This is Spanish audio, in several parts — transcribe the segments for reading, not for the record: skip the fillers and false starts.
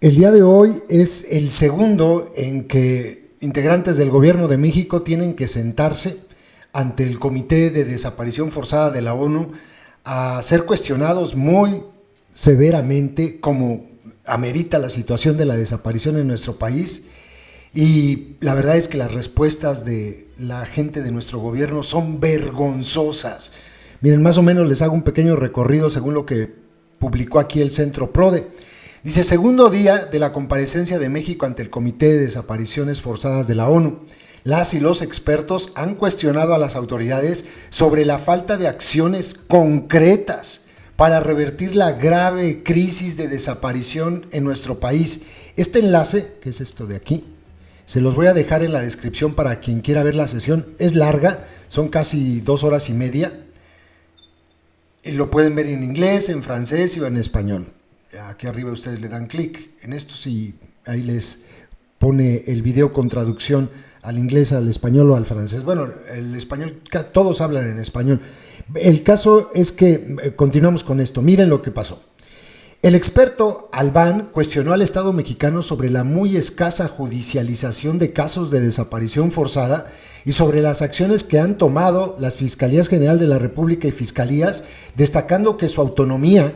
El día de hoy es el segundo en que integrantes del Gobierno de México tienen que sentarse ante el Comité de Desaparición Forzada de la ONU a ser cuestionados muy severamente, como amerita la situación de la desaparición en nuestro país. Y la verdad es que las respuestas de la gente de nuestro gobierno son vergonzosas. Miren, más o menos les hago un pequeño recorrido según lo que publicó aquí el Centro PRODE. Dice, segundo día de la comparecencia de México ante el Comité de Desapariciones Forzadas de la ONU. Las y los expertos han cuestionado a las autoridades sobre la falta de acciones concretas para revertir la grave crisis de desaparición en nuestro país. Este enlace, que es esto de aquí, se los voy a dejar en la descripción para quien quiera ver la sesión. Es larga, son casi 2 horas y media. Y lo pueden ver en inglés, en francés y en español. Aquí arriba ustedes le dan clic en esto, sí, ahí les pone el video con traducción al inglés, al español o al francés. Bueno, el español, todos hablan en español. El caso es que, continuamos con esto, miren lo que pasó. El experto Albán cuestionó al Estado mexicano sobre la muy escasa judicialización de casos de desaparición forzada y sobre las acciones que han tomado las Fiscalías General de la República y Fiscalías, destacando que su autonomía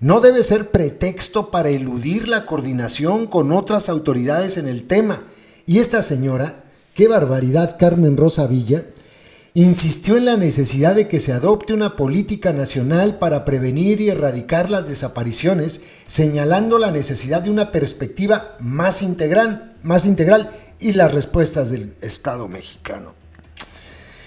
no debe ser pretexto para eludir la coordinación con otras autoridades en el tema. Y esta señora, qué barbaridad, Carmen Rosa Villa, insistió en la necesidad de que se adopte una política nacional para prevenir y erradicar las desapariciones, señalando la necesidad de una perspectiva más integral y las respuestas del Estado mexicano.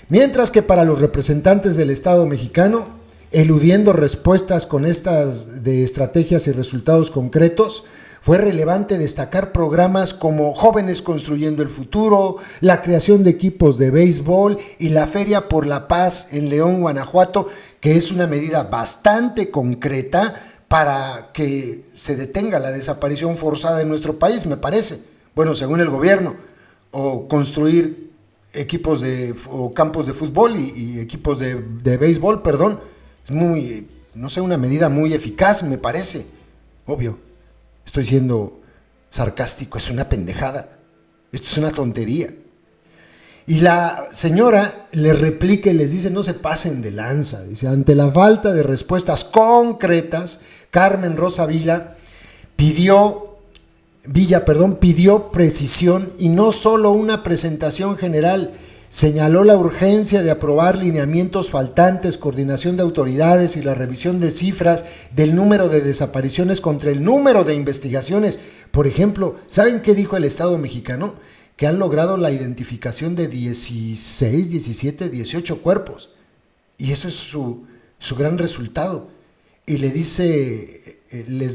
Mientras que para los representantes del Estado mexicano, eludiendo respuestas con estas de estrategias y resultados concretos, fue relevante destacar programas como Jóvenes Construyendo el Futuro, la creación de equipos de béisbol y la Feria por la Paz en León, Guanajuato, que es una medida bastante concreta para que se detenga la desaparición forzada en nuestro país, me parece. Bueno, según el gobierno, o construir equipos o campos de fútbol y equipos de béisbol, perdón. Es muy, no sé, una medida muy eficaz, me parece. Obvio, estoy siendo sarcástico, es una pendejada. Esto es una tontería. Y la señora le replica y les dice, no se pasen de lanza. Dice, ante la falta de respuestas concretas, Carmen Rosa Villa pidió precisión y no solo una presentación general. Señaló la urgencia de aprobar lineamientos faltantes, coordinación de autoridades y la revisión de cifras del número de desapariciones contra el número de investigaciones. Por ejemplo, ¿saben qué dijo el Estado mexicano? Que han logrado la identificación de 16, 17, 18 cuerpos. Y eso es su gran resultado. Y les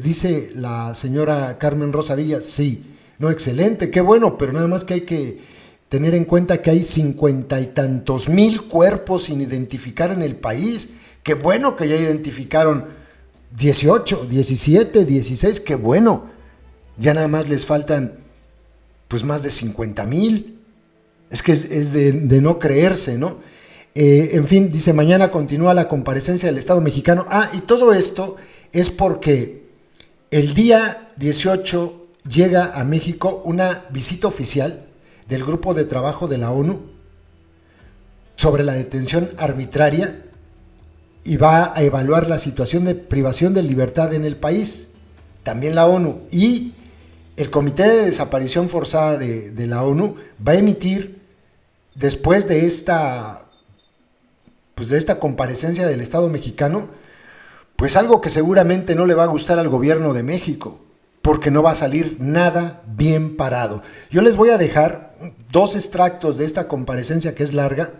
dice la señora Carmen Rosa Villa, sí, no, excelente, qué bueno, pero nada más que hay que tener en cuenta que hay 50 y tantos mil cuerpos sin identificar en el país. Qué bueno que ya identificaron 18, 17, 16, qué bueno. Ya nada más les faltan pues más de 50,000. Es que es de no creerse, ¿no? En fin, dice, mañana continúa la comparecencia del Estado mexicano. Y todo esto es porque el día 18 llega a México una visita oficial del Grupo de Trabajo de la ONU sobre la detención arbitraria y va a evaluar la situación de privación de libertad en el país. También la ONU y el Comité de Desaparición Forzada de la ONU va a emitir, después de esta comparecencia del Estado mexicano, pues algo que seguramente no le va a gustar al gobierno de México, porque no va a salir nada bien parado. Yo les voy a dejar 2 extractos de esta comparecencia, que es larga,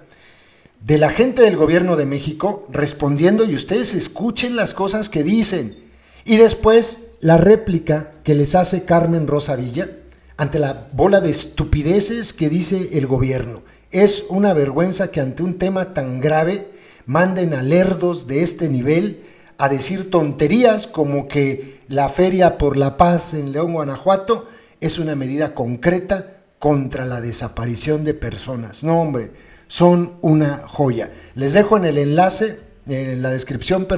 de la gente del gobierno de México respondiendo, y ustedes escuchen las cosas que dicen, y después la réplica que les hace Carmen Rosa Villa ante la bola de estupideces que dice el gobierno. Es una vergüenza que ante un tema tan grave manden a lerdos de este nivel a decir tonterías como que la Feria por la Paz en León, Guanajuato, es una medida concreta contra la desaparición de personas. No, hombre, son una joya. Les dejo en el enlace, en la descripción,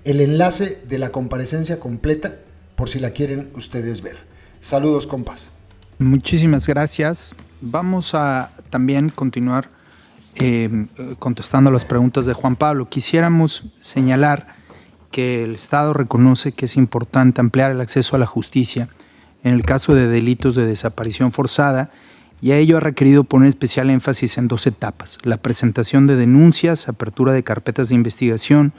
el enlace de la comparecencia completa, por si la quieren ustedes ver. Saludos, compas. Muchísimas gracias. Vamos a también continuar contestando las preguntas de Juan Pablo. Quisiéramos señalar que el Estado reconoce que es importante ampliar el acceso a la justicia en el caso de delitos de desaparición forzada, y a ello ha requerido poner especial énfasis en 2 etapas: la presentación de denuncias, apertura de carpetas de investigación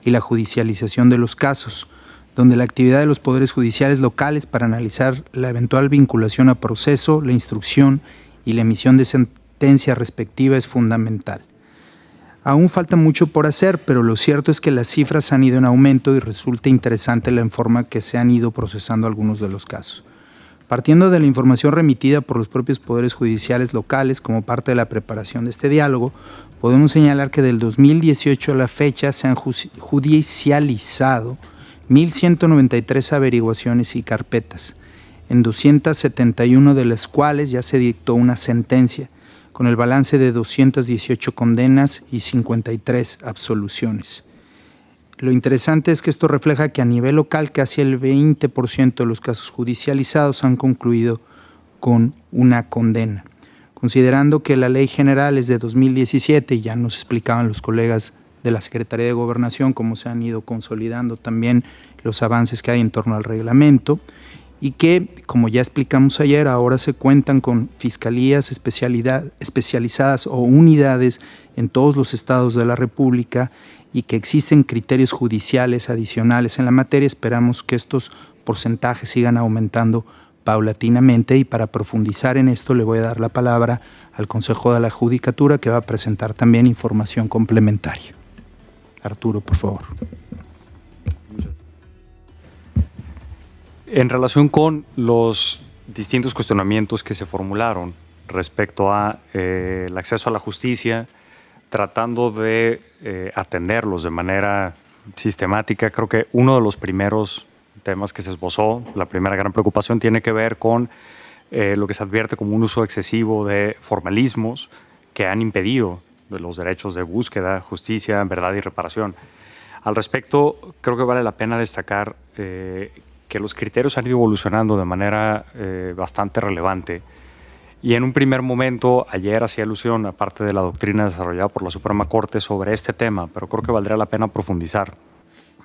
y la judicialización de los casos, donde la actividad de los poderes judiciales locales para analizar la eventual vinculación a proceso, la instrucción y la emisión de sentencia respectiva es fundamental. Aún falta mucho por hacer, pero lo cierto es que las cifras han ido en aumento y resulta interesante la forma que se han ido procesando algunos de los casos. Partiendo de la información remitida por los propios poderes judiciales locales como parte de la preparación de este diálogo, podemos señalar que del 2018 a la fecha se han judicializado 1.193 averiguaciones y carpetas, en 271 de las cuales ya se dictó una sentencia, con el balance de 218 condenas y 53 absoluciones. Lo interesante es que esto refleja que a nivel local casi el 20% de los casos judicializados han concluido con una condena. Considerando que la Ley General es de 2017, y ya nos explicaban los colegas de la Secretaría de Gobernación cómo se han ido consolidando también los avances que hay en torno al reglamento, y que, como ya explicamos ayer, ahora se cuentan con fiscalías especializadas o unidades en todos los estados de la República, y que existen criterios judiciales adicionales en la materia. Esperamos que estos porcentajes sigan aumentando paulatinamente, y para profundizar en esto le voy a dar la palabra al Consejo de la Judicatura, que va a presentar también información complementaria. Arturo, por favor. En relación con los distintos cuestionamientos que se formularon respecto a el acceso a la justicia, tratando de atenderlos de manera sistemática, creo que uno de los primeros temas que se esbozó, la primera gran preocupación, tiene que ver con lo que se advierte como un uso excesivo de formalismos que han impedido los derechos de búsqueda, justicia, verdad y reparación. Al respecto, creo que vale la pena destacar que los criterios han ido evolucionando de manera bastante relevante. Y en un primer momento, ayer hacía alusión a parte de la doctrina desarrollada por la Suprema Corte sobre este tema, pero creo que valdría la pena profundizar.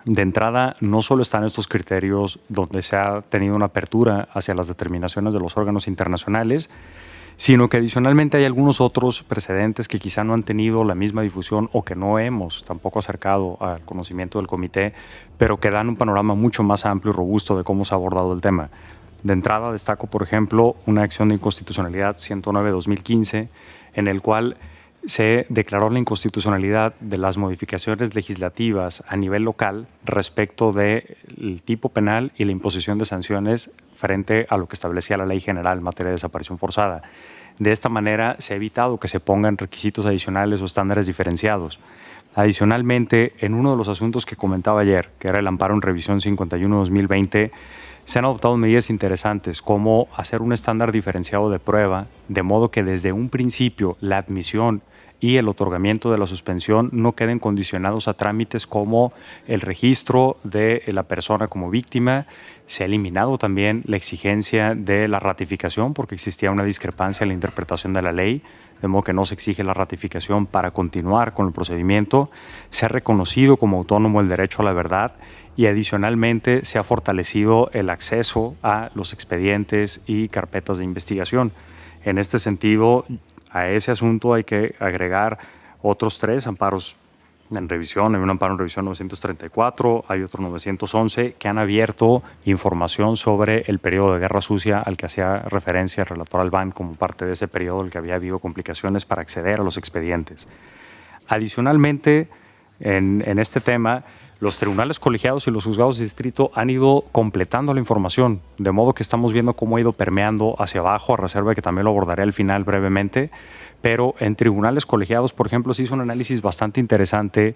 De entrada, no solo están estos criterios donde se ha tenido una apertura hacia las determinaciones de los órganos internacionales, sino que adicionalmente hay algunos otros precedentes que quizá no han tenido la misma difusión o que no hemos tampoco acercado al conocimiento del comité, pero que dan un panorama mucho más amplio y robusto de cómo se ha abordado el tema. De entrada destaco, por ejemplo, una acción de inconstitucionalidad 109-2015, en el cual se declaró la inconstitucionalidad de las modificaciones legislativas a nivel local respecto del tipo penal y la imposición de sanciones frente a lo que establecía la Ley General en materia de desaparición forzada. De esta manera se ha evitado que se pongan requisitos adicionales o estándares diferenciados. Adicionalmente, en uno de los asuntos que comentaba ayer, que era el amparo en revisión 51-2020, se han adoptado medidas interesantes como hacer un estándar diferenciado de prueba, de modo que desde un principio la admisión y el otorgamiento de la suspensión no queden condicionados a trámites como el registro de la persona como víctima. Se ha eliminado también la exigencia de la ratificación porque existía una discrepancia en la interpretación de la ley, de modo que no se exige la ratificación para continuar con el procedimiento. Se ha reconocido como autónomo el derecho a la verdad y adicionalmente se ha fortalecido el acceso a los expedientes y carpetas de investigación. En este sentido, a ese asunto hay que agregar otros 3 amparos en revisión. Hay un amparo en revisión 934, hay otro 911, que han abierto información sobre el periodo de guerra sucia al que hacía referencia el relator Albán como parte de ese periodo en el que había habido complicaciones para acceder a los expedientes. Adicionalmente, en este tema, los tribunales colegiados y los juzgados de distrito han ido completando la información, de modo que estamos viendo cómo ha ido permeando hacia abajo, a reserva de que también lo abordaré al final brevemente, pero en tribunales colegiados, por ejemplo, se hizo un análisis bastante interesante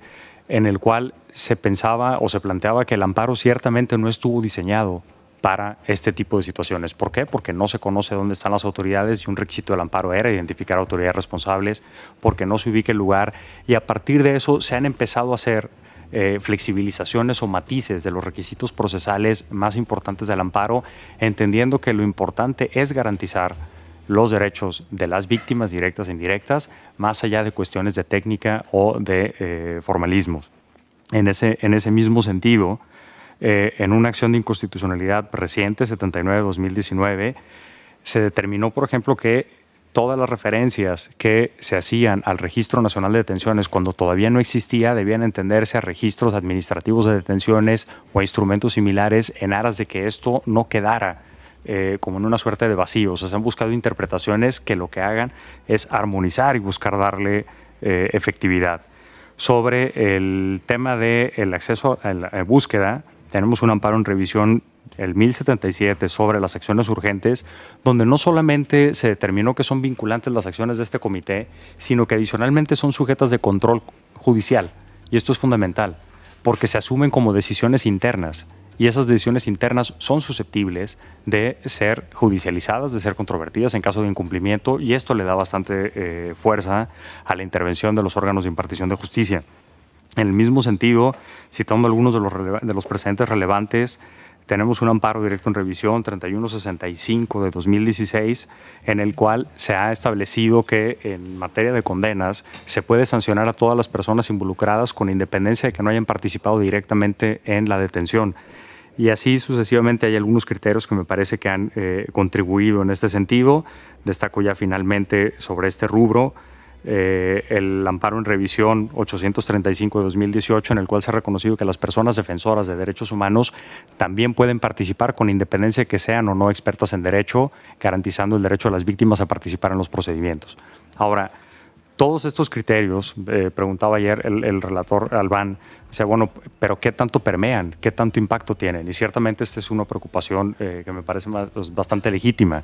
en el cual se pensaba o se planteaba que el amparo ciertamente no estuvo diseñado para este tipo de situaciones. ¿Por qué? Porque no se conoce dónde están las autoridades y un requisito del amparo era identificar autoridades responsables, porque no se ubica el lugar y a partir de eso se han empezado a hacer flexibilizaciones o matices de los requisitos procesales más importantes del amparo, entendiendo que lo importante es garantizar los derechos de las víctimas directas e indirectas, más allá de cuestiones de técnica o de formalismos. En ese mismo sentido, en una acción de inconstitucionalidad reciente, 79-2019, se determinó, por ejemplo, que todas las referencias que se hacían al Registro Nacional de Detenciones cuando todavía no existía debían entenderse a registros administrativos de detenciones o a instrumentos similares en aras de que esto no quedara como en una suerte de vacío. O sea, se han buscado interpretaciones que lo que hagan es armonizar y buscar darle efectividad. Sobre el tema del acceso a la búsqueda, tenemos un amparo en revisión, el 1077, sobre las acciones urgentes, donde no solamente se determinó que son vinculantes las acciones de este comité, sino que adicionalmente son sujetas de control judicial. Y esto es fundamental, porque se asumen como decisiones internas. Y esas decisiones internas son susceptibles de ser judicializadas, de ser controvertidas en caso de incumplimiento, y esto le da bastante fuerza a la intervención de los órganos de impartición de justicia. En el mismo sentido, citando algunos de los precedentes relevantes, tenemos un amparo directo en revisión 3165 de 2016, en el cual se ha establecido que en materia de condenas se puede sancionar a todas las personas involucradas con independencia de que no hayan participado directamente en la detención. Y así sucesivamente hay algunos criterios que me parece que han contribuido en este sentido. Destaco ya finalmente sobre este rubro el amparo en revisión 835 de 2018, en el cual se ha reconocido que las personas defensoras de derechos humanos también pueden participar con independencia de que sean o no expertas en derecho, garantizando el derecho de las víctimas a participar en los procedimientos. Ahora, todos estos criterios, preguntaba ayer el relator Albán, decía, bueno, pero ¿qué tanto permean? ¿Qué tanto impacto tienen? Y ciertamente esta es una preocupación que me parece bastante legítima.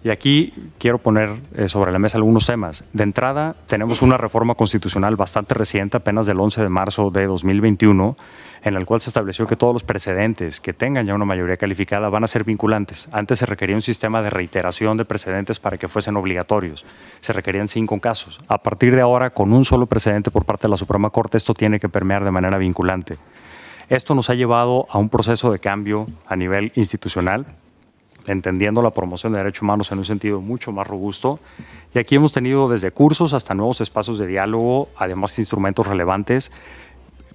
Y aquí quiero poner sobre la mesa algunos temas. De entrada, tenemos una reforma constitucional bastante reciente, apenas del 11 de marzo de 2021, en el cual se estableció que todos los precedentes que tengan ya una mayoría calificada van a ser vinculantes. Antes se requería un sistema de reiteración de precedentes para que fuesen obligatorios. Se requerían 5 casos. A partir de ahora, con un solo precedente por parte de la Suprema Corte, esto tiene que permear de manera vinculante. Esto nos ha llevado a un proceso de cambio a nivel institucional, entendiendo la promoción de derechos humanos en un sentido mucho más robusto. Y aquí hemos tenido desde cursos hasta nuevos espacios de diálogo, además de instrumentos relevantes.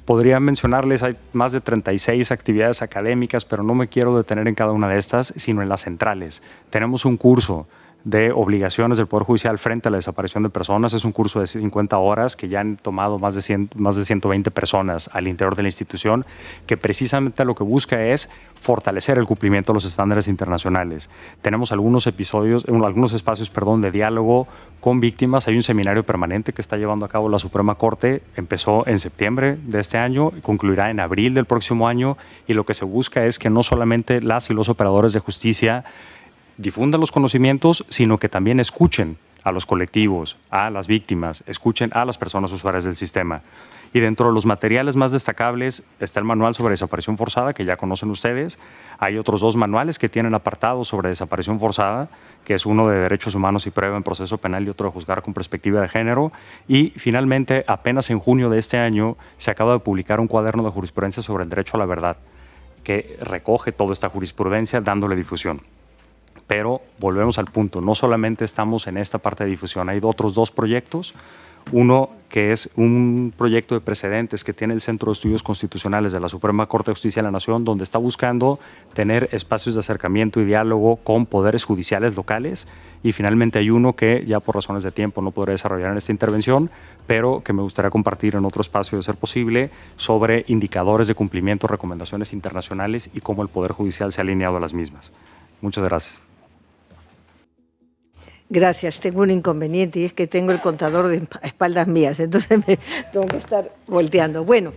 Podría mencionarles, hay más de 36 actividades académicas, pero no me quiero detener en cada una de estas, sino en las centrales. Tenemos un curso de obligaciones del Poder Judicial frente a la desaparición de personas. Es un curso de 50 horas que ya han tomado más de 120 personas al interior de la institución, que precisamente lo que busca es fortalecer el cumplimiento de los estándares internacionales. Tenemos algunos espacios de diálogo con víctimas. Hay un seminario permanente que está llevando a cabo la Suprema Corte. Empezó en septiembre de este año y concluirá en abril del próximo año. Y lo que se busca es que no solamente las y los operadores de justicia difundan los conocimientos, sino que también escuchen a los colectivos, a las víctimas, escuchen a las personas usuarias del sistema. Y dentro de los materiales más destacables está el manual sobre desaparición forzada, que ya conocen ustedes. Hay otros 2 manuales que tienen apartados sobre desaparición forzada, que es uno de derechos humanos y prueba en proceso penal y otro de juzgar con perspectiva de género. Y finalmente, apenas en junio de este año, se acaba de publicar un cuaderno de jurisprudencia sobre el derecho a la verdad, que recoge toda esta jurisprudencia dándole difusión. Pero volvemos al punto, no solamente estamos en esta parte de difusión, hay otros 2 proyectos. Uno que es un proyecto de precedentes que tiene el Centro de Estudios Constitucionales de la Suprema Corte de Justicia de la Nación, donde está buscando tener espacios de acercamiento y diálogo con poderes judiciales locales. Y finalmente hay uno que ya por razones de tiempo no podré desarrollar en esta intervención, pero que me gustaría compartir en otro espacio de ser posible, sobre indicadores de cumplimiento, recomendaciones internacionales y cómo el Poder Judicial se ha alineado a las mismas. Muchas gracias. Gracias, tengo un inconveniente y es que tengo el contador de espaldas mías, entonces me tengo que estar volteando. Bueno,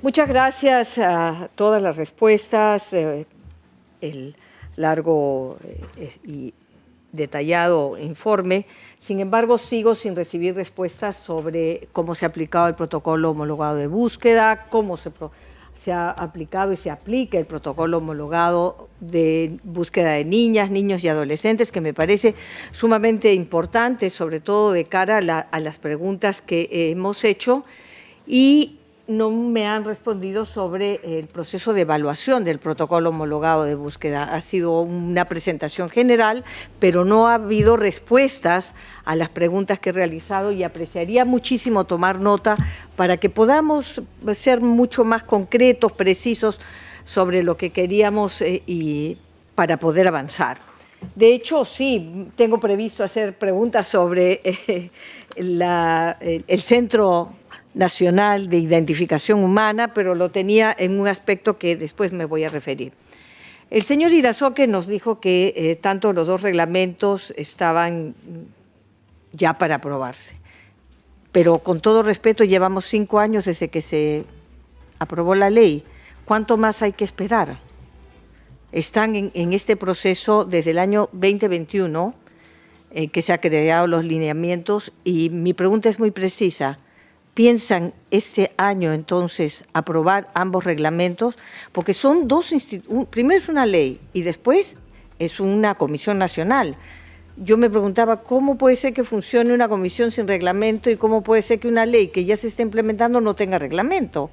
muchas gracias a todas las respuestas, el largo y detallado informe. Sin embargo, sigo sin recibir respuestas sobre cómo se ha aplicado el protocolo homologado de búsqueda, cómo se ha aplicado y se aplica el protocolo homologado de búsqueda de niñas, niños y adolescentes, que me parece sumamente importante, sobre todo de cara a las preguntas que hemos hecho. Y no me han respondido sobre el proceso de evaluación del protocolo homologado de búsqueda. Ha sido una presentación general, pero no ha habido respuestas a las preguntas que he realizado y apreciaría muchísimo tomar nota para que podamos ser mucho más concretos, precisos sobre lo que queríamos y para poder avanzar. De hecho, sí, tengo previsto hacer preguntas sobre el Centro Nacional de Identificación Humana, pero lo tenía en un aspecto que después me voy a referir. El señor Irazoque nos dijo que tanto los dos reglamentos estaban ya para aprobarse, pero con todo respeto llevamos 5 años desde que se aprobó la ley. ¿Cuánto más hay que esperar? Están en este proceso desde el año 2021 que se han creado los lineamientos y mi pregunta es muy precisa. ¿Piensan este año entonces aprobar ambos reglamentos? Porque son dos instituciones, primero es una ley y después es una comisión nacional. Yo me preguntaba cómo puede ser que funcione una comisión sin reglamento y cómo puede ser que una ley que ya se está implementando no tenga reglamento,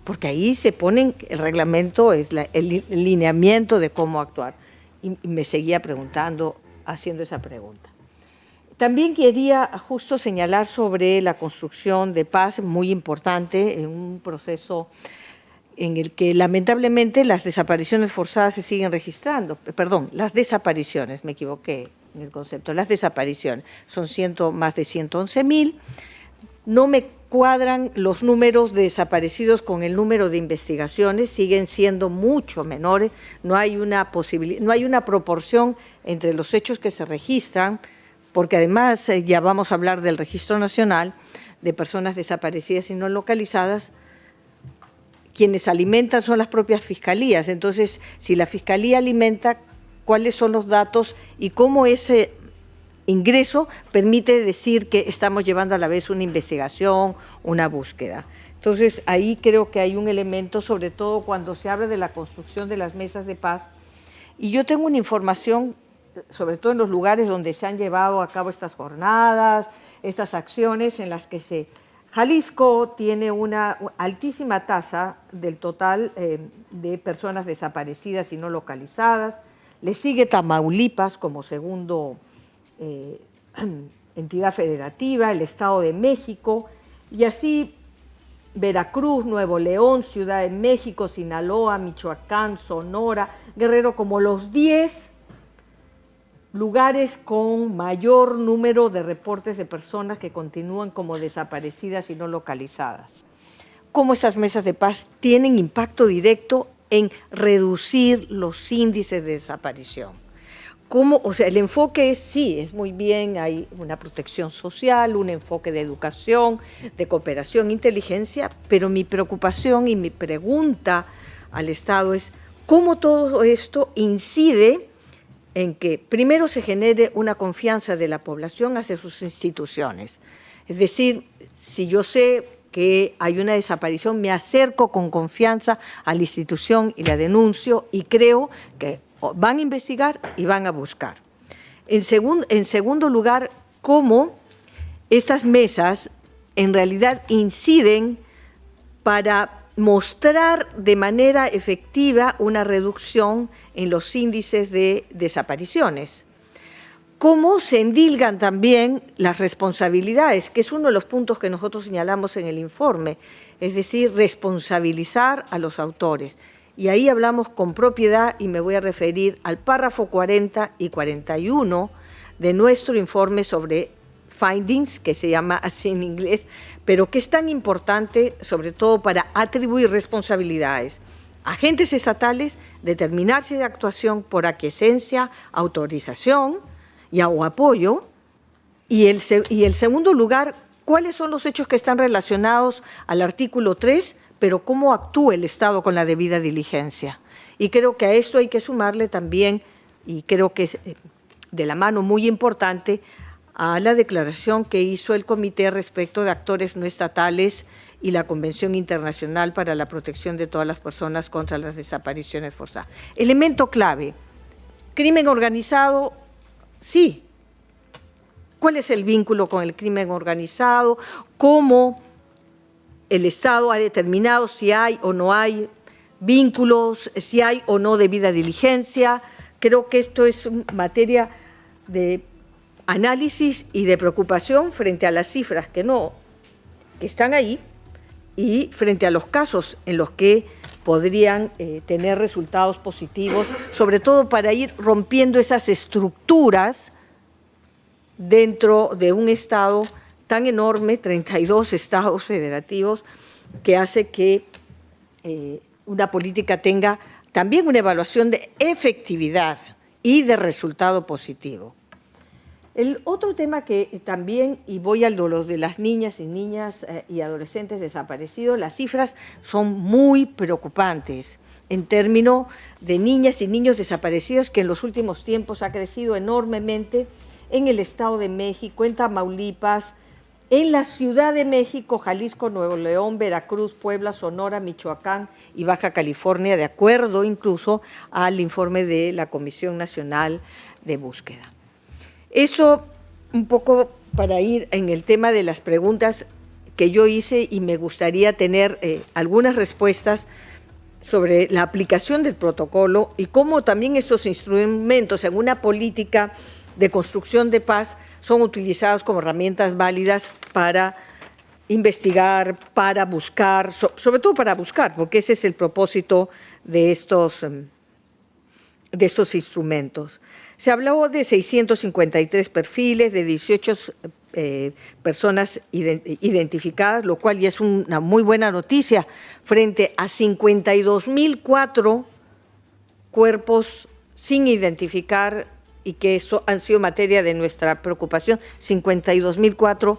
porque ahí se ponen el reglamento, el lineamiento de cómo actuar. Y me seguía preguntando, haciendo esa pregunta. También quería justo señalar sobre la construcción de paz, muy importante, en un proceso en el que lamentablemente las desapariciones forzadas se siguen registrando. Perdón, las desapariciones, me equivoqué en el concepto, las desapariciones son más de 111.000. No me cuadran los números de desaparecidos con el número de investigaciones, siguen siendo mucho menores, no hay una proporción entre los hechos que se registran, porque además ya vamos a hablar del Registro Nacional de Personas Desaparecidas y No Localizadas. Quienes alimentan son las propias fiscalías. Entonces, si la fiscalía alimenta, ¿cuáles son los datos y cómo ese ingreso permite decir que estamos llevando a la vez una investigación, una búsqueda? Entonces, ahí creo que hay un elemento, sobre todo cuando se habla de la construcción de las mesas de paz. Y yo tengo una información, sobre todo en los lugares donde se han llevado a cabo estas jornadas, estas acciones en las que Jalisco tiene una altísima tasa del total de personas desaparecidas y no localizadas. Le sigue Tamaulipas como segundo entidad federativa, el Estado de México, y así Veracruz, Nuevo León, Ciudad de México, Sinaloa, Michoacán, Sonora, Guerrero, como los 10 lugares con mayor número de reportes de personas que continúan como desaparecidas y no localizadas. Cómo esas mesas de paz tienen impacto directo en reducir los índices de desaparición. El enfoque es muy bien, hay una protección social, un enfoque de educación, de cooperación, inteligencia, pero mi preocupación y mi pregunta al Estado es cómo todo esto incide en que primero se genere una confianza de la población hacia sus instituciones. Es decir, si yo sé que hay una desaparición, me acerco con confianza a la institución y la denuncio y creo que van a investigar y van a buscar. En segundo lugar, cómo estas mesas en realidad inciden para mostrar de manera efectiva una reducción en los índices de desapariciones. Cómo se endilgan también las responsabilidades, que es uno de los puntos que nosotros señalamos en el informe, es decir, responsabilizar a los autores. Y ahí hablamos con propiedad y me voy a referir al párrafo 40 y 41 de nuestro informe sobre findings, que se llama así en inglés, pero que es tan importante sobre todo para atribuir responsabilidades. Agentes estatales, determinar si de actuación por aquiescencia, autorización o apoyo. Y el segundo lugar, cuáles son los hechos que están relacionados al artículo 3, pero cómo actúa el Estado con la debida diligencia. Y creo que a esto hay que sumarle también, y creo que es de la mano muy importante, a la declaración que hizo el Comité respecto de actores no estatales y la Convención Internacional para la Protección de todas las personas contra las desapariciones forzadas. Elemento clave, crimen organizado, sí. ¿Cuál es el vínculo con el crimen organizado? ¿Cómo el Estado ha determinado si hay o no hay vínculos, si hay o no debida diligencia. Creo que esto es materia de análisis y de preocupación frente a las cifras que están ahí y frente a los casos en los que podrían tener resultados positivos, sobre todo para ir rompiendo esas estructuras dentro de un Estado tan enorme, 32 estados federativos, que hace que una política tenga también una evaluación de efectividad y de resultado positivo. El otro tema que también, y voy al de los de las niñas y adolescentes desaparecidos, las cifras son muy preocupantes en términos de niñas y niños desaparecidos, que en los últimos tiempos ha crecido enormemente en el Estado de México, en Tamaulipas, en la Ciudad de México, Jalisco, Nuevo León, Veracruz, Puebla, Sonora, Michoacán y Baja California, de acuerdo incluso al informe de la Comisión Nacional de Búsqueda. Eso un poco para ir en el tema de las preguntas que yo hice, y me gustaría tener algunas respuestas sobre la aplicación del protocolo y cómo también estos instrumentos en una política de construcción de paz son utilizados como herramientas válidas para investigar, para buscar, sobre todo para buscar, porque ese es el propósito de estos instrumentos. Se habló de 653 perfiles, de 18 personas identificadas, lo cual ya es una muy buena noticia, frente a 52.004 cuerpos sin identificar y que eso han sido materia de nuestra preocupación, 52.004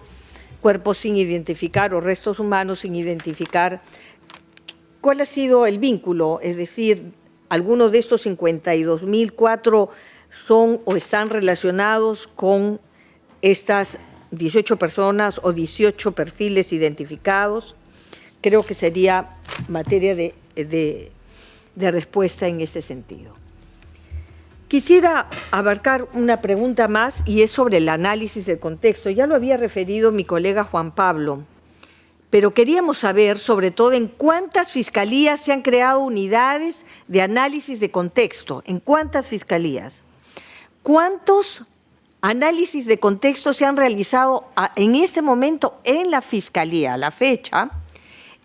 cuerpos sin identificar o restos humanos sin identificar. ¿Cuál ha sido el vínculo? Es decir, algunos de estos 52.004 son o están relacionados con estas 18 personas o 18 perfiles identificados. Creo que sería materia de respuesta en este sentido. Quisiera abarcar una pregunta más, y es sobre el análisis del contexto. Ya lo había referido mi colega Juan Pablo, pero queríamos saber sobre todo en cuántas fiscalías se han creado unidades de análisis de contexto, en cuántas fiscalías. ¿Cuántos análisis de contexto se han realizado en este momento en la Fiscalía a la fecha?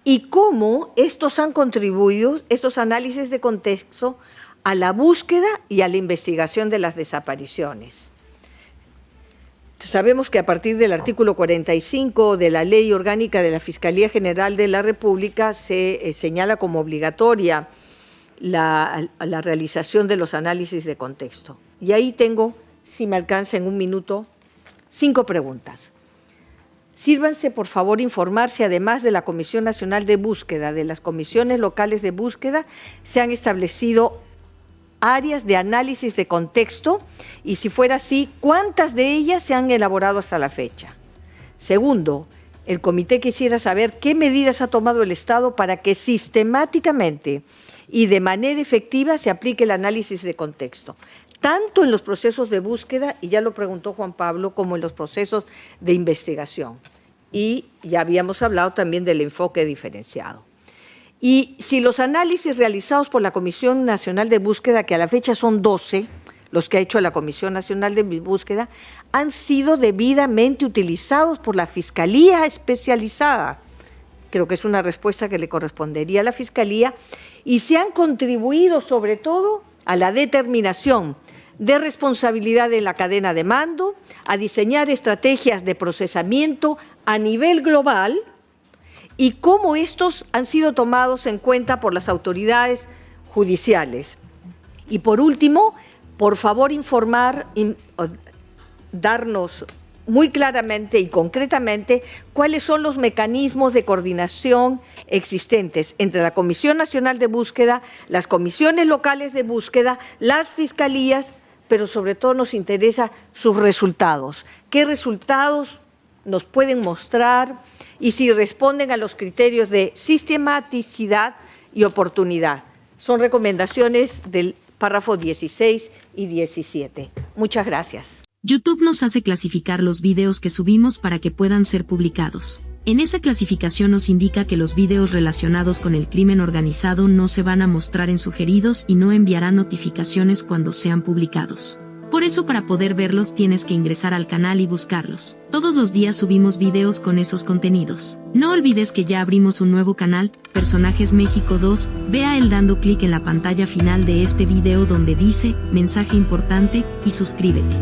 ¿Y cómo estos han contribuido, estos análisis de contexto, a la búsqueda y a la investigación de las desapariciones? Sabemos que a partir del artículo 45 de la Ley Orgánica de la Fiscalía General de la República se señala como obligatoria la realización de los análisis de contexto. Y ahí tengo, si me alcanza en un minuto, 5 preguntas. Sírvanse, por favor, informar si además de la Comisión Nacional de Búsqueda, de las comisiones locales de búsqueda, se han establecido áreas de análisis de contexto y, si fuera así, ¿cuántas de ellas se han elaborado hasta la fecha? Segundo, el comité quisiera saber qué medidas ha tomado el Estado para que sistemáticamente y de manera efectiva se aplique el análisis de contexto, tanto en los procesos de búsqueda, y ya lo preguntó Juan Pablo, como en los procesos de investigación. Y ya habíamos hablado también del enfoque diferenciado. Y si los análisis realizados por la Comisión Nacional de Búsqueda, que a la fecha son 12, los que ha hecho la Comisión Nacional de Búsqueda, han sido debidamente utilizados por la Fiscalía Especializada. Creo que es una respuesta que le correspondería a la Fiscalía, y se han contribuido sobre todo a la determinación de responsabilidad de la cadena de mando, a diseñar estrategias de procesamiento a nivel global y cómo estos han sido tomados en cuenta por las autoridades judiciales. Y por último, por favor informar, darnos muy claramente y concretamente cuáles son los mecanismos de coordinación existentes entre la Comisión Nacional de Búsqueda, las comisiones locales de búsqueda, las fiscalías, pero sobre todo nos interesa sus resultados. ¿Qué resultados nos pueden mostrar y si responden a los criterios de sistematicidad y oportunidad? Son recomendaciones del párrafo 16 y 17. Muchas gracias. YouTube nos hace clasificar los videos que subimos para que puedan ser publicados. En esa clasificación nos indica que los videos relacionados con el crimen organizado no se van a mostrar en sugeridos y no enviarán notificaciones cuando sean publicados. Por eso, para poder verlos tienes que ingresar al canal y buscarlos. Todos los días subimos videos con esos contenidos. No olvides que ya abrimos un nuevo canal, Personajes México 2, ve a él dando clic en la pantalla final de este video donde dice, mensaje importante, y suscríbete.